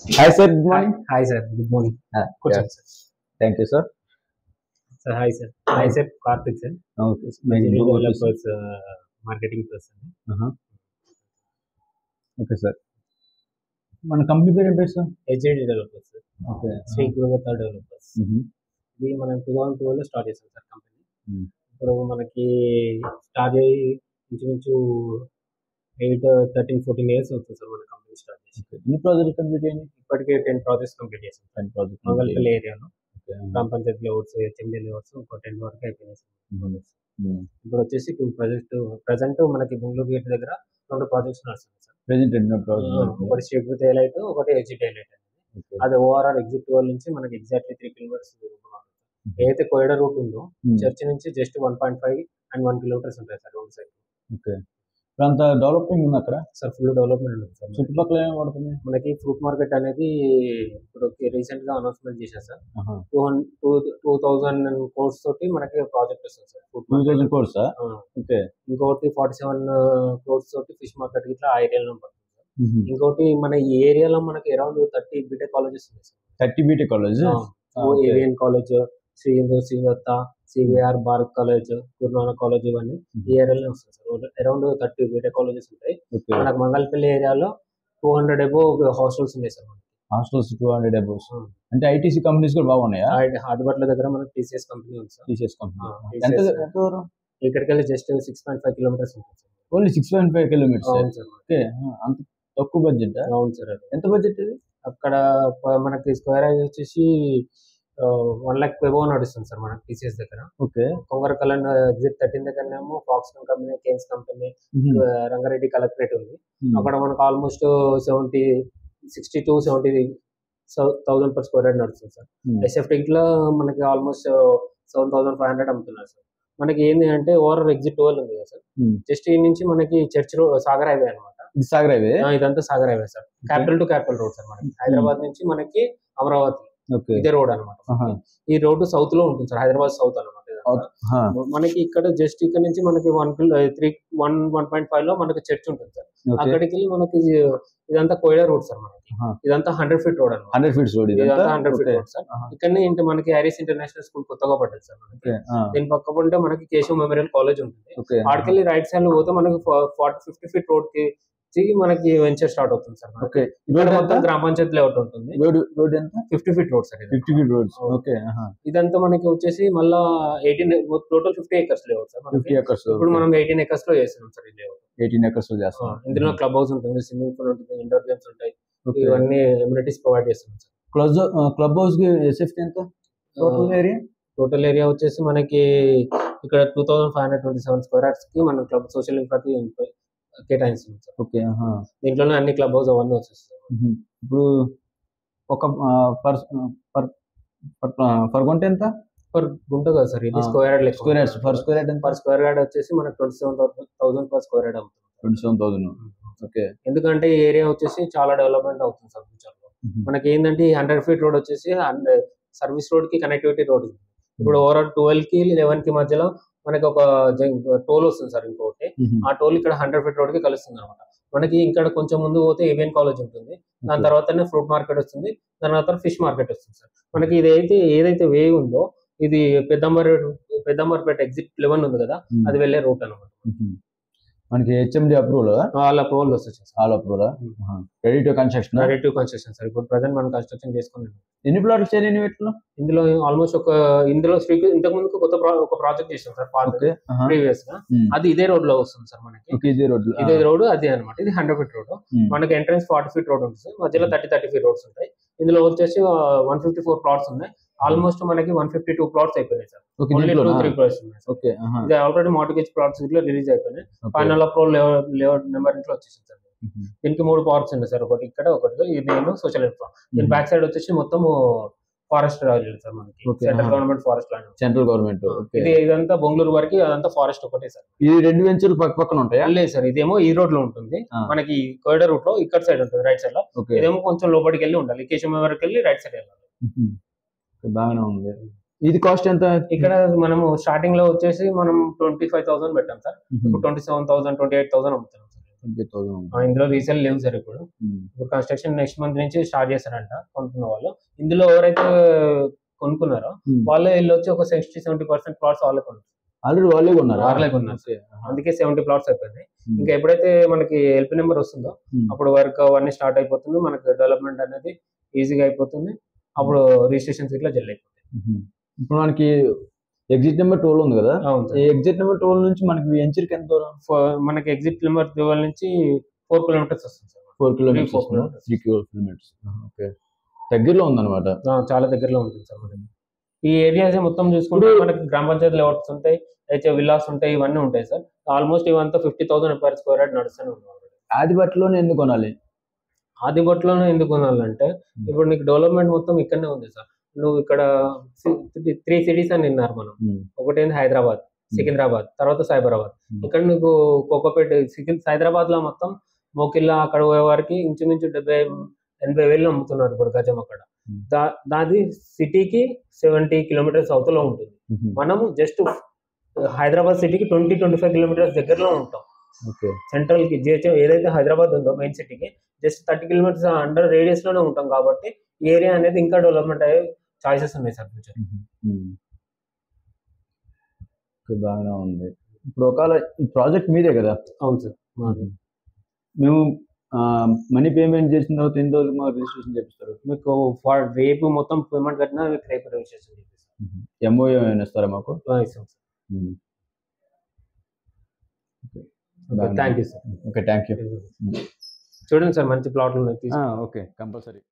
Hi sir, good morning. Hi sir, good morning. Good Yeah, sir. thank you sir. Sir, hi sir. Myself Karthik sir, Okay, Engineering good to see. Developers Marketing person. Uh-huh. Okay sir. మన company పేరు ఏం పేరు sir? HID Developers sir. Okay. Shri Gurudatta Developers. మ్మ్. ఇది మనం 2012 start చేసాం sir company. మ్మ్. ఇప్పుడు మనకి స్టార్ట్ అయ్యి ఇంచుమించు 13-14 ఇయర్స్ అవుతుంది సార్ మన కంపెనీ స్టార్ట్ చేసి. ఓకే. ఎన్ని ప్రాజెక్ట్ కంప్లీట్ అయినాయి? ఇప్పటికే 10 ప్రాజెక్ట్స్ కంప్లీట్ చేసాం సార్. 10 ప్రాజెక్ట్. మంగళపల్లి ఏరియాలో ఓకే. గ్రామ పంచాయతీ లేఅవుట్స్, HMD లేఅవుట్స్ ఒక 10 వరకు అయిపోయినాయి సార్. ఇప్పుడు వచ్చేసి 2 ప్రాజెక్ట్ ప్రజెంట్ మనకి బెంగళూరు గేట్ దగ్గర 2 ప్రాజెక్ట్స్ నడుస్తుంది సార్. ప్రెజెంట్ ఎన్నో ప్రాజెక్ట్? ఒకటి స్ట్రీట్ విత్ హైలైట్, ఒకటి HID హైలైట్. ఓకే. అది ఓఆర్ఆర్ ఎగ్జిట్ వల్ల నుంచి మనకి ఎగ్జాక్ట్లీ 3 కిలోమీటర్స్ ఏదైతే కోయిడా రూట్ ఉందో చర్చ్ నుంచి జస్ట్ 1.5 అండ్ 1 కిలోమీటర్స్ ఉంటాయి సార్ రోడ్ సైడ్. ఓకే. ఇప్పుడు అంత డెవలపింగ్ ఉంది అక్కడ? సార్ ఫుల్ డెవలప్మెంట్ ఉంది సార్. చుట్టుపక్కల ఏం పడుతుంది? మనకి ఫ్రూట్ మార్కెట్ అనేది ఇప్పుడు రీసెంట్ గా అనౌన్స్మెంట్ చేశారు సార్. ఆహా. 2,000 crores తోటి మనకి ప్రాజెక్ట్ వస్తుంది సార్. 2000 crores ఆ? ఓకే. ఇంకోటి 47 crores తోటి ఫిష్ మార్కెట్ ఇట్లా ఆ ఏరియాలో పడుతుంది సార్. మ్మ్. ఇంకోటి మన ఈ ఏరియాలో మనకి అరౌండ్ 30 బీటెక్ కాలేజెస్ ఉన్నాయి సార్. 30 BTech college? ఏవియన్ కాలేజ్, శ్రీ దత్త, సివిఆర్ బారక్ కాలేజ్, గురునానక్ కాలేజ్, ఇవన్నీ ఈ ఏరియాలో వస్తాయి సార్. అరౌండ్ 30 బీటెక్ కాలేజెస్ ఉంటాయి. ఓకే. మనకు మంగళపల్లి ఏరియాలో 200 అబోవ్ హాస్టల్స్ ఉన్నాయి సార్. Hostels 200 above. అంటే ఐటీసీ కంపెనీస్ కూడా బాగున్నాయా? హాదిబట్ల దగ్గర మనకి TCS కంపెనీ ఉంది సార్. TCS company. TCS ఎంత దూరం? ఇక్కడికి వెళ్ళి జస్ట్ 6.5 కిలోమీటర్స్ ఉంటుంది సార్. Only 6.5 kilometres? అవును సార్. ఓకే. అంత తక్కువ బడ్జెట్? అవును సార్. ఎంత బడ్జెట్ ఇది? అక్కడ మనకి స్క్వేర్ యార్డ్ వచ్చేసి 1 lakh అబోవ్ నడుస్తుంది సార్ మనకి TCS దగ్గర. ఓకే. కొంగరకలన్ ఎగ్జిట్ 13 దగ్గరనేమో Foxconn company, Kaynes company, Rangareddy collectorate ఉంది. అక్కడ మనకు ఆల్మోస్ట్ 60,000-70,000 per square yard నడుస్తుంది సార్. SF లో మనకి ఆల్మోస్ట్ 7,500 అమ్ముతున్నారు సార్. మనకి ఏంటి అంటే ఓవర్ ఎగ్జిట్ 12 ఉంది కదా సార్. జస్ట్ ఈ నుంచి మనకి చర్చ్ రోడ్, సాగర్ హైవే అనమాట. సాగర్ హైవే? ఇదంతా Sagar highway sir. Capital to capital road sir. మనకి హైదరాబాద్ నుంచి మనకి అమరావతి ఇదే రోడ్ అనమాట. ఈ రోడ్డు సౌత్ లో ఉంటుంది సార్. హైదరాబాద్ సౌత్ అనమాట. మనకి ఇక్కడ జస్ట్ ఇక్కడ నుంచి మనకి 1.5 లో మనకి చర్చ్ ఉంటుంది సార్. అక్కడికి వెళ్ళి మనకి ఇదంతా కోయిడా రోడ్ సార్. మనకి ఇదంతా 100 feet రోడ్ అనమాట. 100 feet రోడ్? ఇదంతా 100 feet రోడ్ సార్. ఇక్కడ మనకి ఐరిస్ ఇంటర్నేషనల్ స్కూల్ కొత్తగా పడ్డది సార్ మనకి. దీని పక్క ఉంటే మనకి కేశవ్ మెమోరియల్ కాలేజ్ ఉంటుంది. ఆడికెళ్ళి రైట్ సైడ్ లో పోతే మనకి 40-50 feet రోడ్ కి మనకి వెంచర్ స్టార్ట్ అవుతుంది సార్. ఓకే. ఇక్కడ మొత్తం గ్రామ పంచాయతీ లేఅవుట్ ఉంటుంది. రోడ్ ఎంత? 50 feet road sir. 50 feet roads. Okay. ఇదంతా మనకి వచ్చేసి మళ్ళా 18 total 50 acres layout sir. 50 acres. ఇప్పుడు మనం 18 acres లో చేస్తున్నాం సార్ ఈ లేఅవుట్. 18 acres లో చేస్తాం. ఇందులో క్లబ్ హౌస్ ఉంటుంది, స్విమ్మింగ్ పూల్ ఉంటుంది, ఇండోర్ గేమ్స్ ఉంటాయి. ఇవన్నీ ఎమ్యూనిటీస్ ప్రొవైడ్ చేస్తున్నాం సార్. క్లబ్ హౌస్ కి ఎస్ఎఫ్టీ ఎంత టోటల్ ఏరియా? టోటల్ ఏరియా వచ్చేసి మనకి ఇక్కడ 2,527 square yards కి మనం క్లబ్ సోషల్ ఇన్ఫ్రాకి కేటాయిస్తున్నాం సార్. ఓకే. దీంట్లోనే అన్ని క్లబ్ హౌస్ అవన్నీ వచ్చేస్తాయి. ఇప్పుడు ఒక పర్ గుంట ఎంత? పర్ గుంట కదా సార్. ఇది square yard. Square yards per square yard ఎంత? పర్ స్క్వేర్ యార్డ్ వచ్చేసి మనకి 27,000 per square yard అవుతుంది. 27,000. ఓకే. ఎందుకంటే ఈ ఏరియా వచ్చేసి చాలా డెవలప్మెంట్ అవుతుంది సార్ ఫ్యూచర్ లో. మనకి ఏంటంటే 100 feet రోడ్ వచ్చేసి సర్వీస్ రోడ్ కి కనెక్టివిటీ రోడ్ ఉంది. ఇప్పుడు ఓవరాల్ 12 కి 11 కి మధ్యలో మనకి ఒక టోల్ వస్తుంది సార్. ఇంకోటి ఆ టోల్ ఇక్కడ 100 feet రోడ్ కి కలుస్తుంది అనమాట. మనకి ఇక్కడ కొంచెం ముందు పోతే ఏవియన్ కాలేజ్ ఉంటుంది. దాని తర్వాతనే ఫ్రూట్ మార్కెట్ వస్తుంది. దాని తర్వాత ఫిష్ మార్కెట్ వస్తుంది సార్. మనకి ఏదైతే వే ఉందో ఇది పెద్దంబర్పేట ఎగ్జిట్ 11 ఉంది కదా, అది వెళ్ళే రూట్ అనమాట. మనకి HMD అప్రూవల్? ఆల్ అప్రూవల్ వస్తుంది sir. All approval. Ready to construction? Ready to construction sir. ఇప్పుడు ప్రెజెంట్ మనం కన్స్ట్రక్షన్ చేసుకున్నాం. ఎన్ని ప్లాట్లు చేయాలి వీటిలో? ఇందులో ఆల్మోస్ట్ ఇందులో ఇంతకు ముందు ఒక ప్రాజెక్ట్ చేసాం సార్ ప్రీవియస్ గా. అది ఇదే రోడ్ లో వస్తుంది సార్ మనకి. ఇదే రోడ్ అదే అనమాట. ఇది 100 feet రోడ్. మనకి ఎంట్రన్స్ 40 feet రోడ్ ఉంటుంది. మధ్యలో 30 feet రోడ్స్ ఉంటాయి. ఇందులో వచ్చేసి 154 plots ఉన్నాయి. ఆల్మోస్ట్ మనకి 152 plots అయిపోయినాయి సార్. ఓన్లీ 2-3 plots ఉన్నాయి. ఓకే. ఇది ఆల్రెడీ మార్టిగేజ్ ప్లాట్స్ ఇట్లా రిలీజ్ అయిపోయినాయి. ఫైనల్ అప్రూవల్ లేఅవుట్ నెంబర్ ఇంట్లో వచ్చేసింది సార్. దీనికి 3 parts ఉన్నాయి సార్. ఒకటి ఇక్కడ, ఒకటి ఇది సోషల్ ఇన్ఫ్రా. దీని బ్యాక్ సైడ్ వచ్చేసి మొత్తం ఫారెస్ట్ రాజు సార్ మనకి. Central government forest land. Central government. ఇదంతా బెంగళూరు వరకు అదంతా ఫారెస్ట్ ఒకటే సార్. ఈ 2 వెంచర్లు పక్క పక్కన ఉంటాయా? లేదు సార్. ఇదేమో ఈ రోడ్ లో ఉంటుంది మనకి, కోయిడా రూట్ లో ఇక్కడ సైడ్ ఉంటుంది రైట్ సైడ్ లో. ఇదేమో కొంచెం లోపలికి వెళ్ళి ఉండాలి. కేశవ వరకు వెళ్ళి రైట్ సైడ్ వెళ్ళాలి. బాగానే ఉంది. ఇది కాస్ట్ ఎంత? ఇక్కడ మనము స్టార్టింగ్ లో వచ్చేసి మనం 25,000 పెట్టాం సార్. ఇప్పుడు 27,000, 28,000 అమ్ముతున్నాం సార్. 20,000 ఇందులో రీసేల్ లేవు సార్ ఇప్పుడు కన్స్ట్రక్షన్ నెక్స్ట్ మంత్ నుంచి స్టార్ట్ చేస్తారంట కొనుక్కున్న వాళ్ళు. ఇందులో ఎవరైతే కొనుక్కున్నారో వాళ్ళే వీళ్ళు వచ్చి ఒక 60-70% ప్లాట్స్ వాళ్ళే కొన్నారు. ఆల్రెడీ వాళ్ళే కొన్నారు. అందుకే 70 ప్లాట్స్ అయిపోయినాయి. ఇంకా ఎప్పుడైతే మనకి ఎల్పీ నెంబర్ వస్తుందో అప్పుడు వర్క్ అవన్నీ స్టార్ట్ అయిపోతుంది, మనకి డెవలప్మెంట్ అనేది ఈజీగా అయిపోతుంది, అప్పుడు రిజిస్ట్రేషన్స్ ఇట్లా జల్లి అయిపోతాయి. ఇప్పుడు మనకి ఎగ్జిట్ నెంబర్ 12 ఉంది కదా, అవును సార్. ఎగ్జిట్ నెంబర్ 12 నుంచి మనకి వెంచర్కి ఎంత దూరం? మనకి ఎగ్జిట్ నెంబర్ 12 నుంచి 4 కిలోమీటర్స్ వస్తుంది సార్. 4 కిలోమీటర్స్. 3 కిలోమీటర్స్. ఓకే, దగ్గరలో ఉందన్నమాట. చాలా దగ్గరలో ఉంటుంది సార్ మనకి. ఈ ఏరియాస్ మొత్తం చూసుకుంటే మనకి గ్రామ పంచాయతీ లేఅవుట్స్ ఉంటాయి, అయితే విల్లాస్ ఉంటాయి, ఇవన్నీ ఉంటాయి సార్. ఆల్మోస్ట్ ఇవంతా 50,000 per square yard నడుస్తూనే ఉన్నాయి. ఆదిబట్లోనే ఎందుకు కొనాలి? ఆదిబట్లోనే ఎందుకు కొనాలంటే ఇప్పుడు నీకు డెవలప్మెంట్ మొత్తం ఇక్కడనే ఉంది సార్. నువ్వు ఇక్కడ 3 సిటీస్ అని విన్నారు మనం. ఒకటి ఏంటి హైదరాబాద్, సికింద్రాబాద్, తర్వాత సైబరాబాద్. ఇక్కడ నీకు కోకోపేట, హైదరాబాద్ లో మొత్తం మోకిల్లా అక్కడ పోయే వారికి ఇంచుమించు 70-80 వేలు అమ్ముతున్నారు ఇప్పుడు గజం అక్కడ. దాది సిటీకి 70 కిలోమీటర్స్ అవతల ఉంటుంది. మనము జస్ట్ హైదరాబాద్ సిటీకి 20-25 కిలోమీటర్స్ దగ్గరలో ఉంటాం. సెంట్రల్ కి ఏదైతే హైదరాబాద్ ఉందో మెయిన్ సిటీకి జస్ట్ 30 కిలోమీటర్స్ అండర్ రేడియస్ లోనే ఉంటాం కాబట్టి ఈ ఏరియా అనేది ఇంకా డెవలప్మెంట్ అయ్యే ఛాయిసెస్ ఉన్నాయి సార్ ఫ్యూచర్. బాగానే ఉంది. ఇప్పుడు ఒకవేళ ఈ ప్రాజెక్ట్ మీదే కదా? అవును సార్, మాది. మేము మనీ పేమెంట్ చేసిన తర్వాత ఎన్ని రోజులు మాకు రిజిస్ట్రేషన్ చేపిస్తారు? మీకు రేపు మొత్తం పేమెంట్ కట్టినా మీకు రేపు రిజిస్ట్రేషన్ చేపిస్తారు. ఎంఓయూ ఏమైనా ఇస్తారా మాకు? ఇస్తాం sir. Thank you sir. Okay, thank you. చూడండి సార్, మంచి ప్లాట్లు ఉన్నాయి. Okay, compulsory.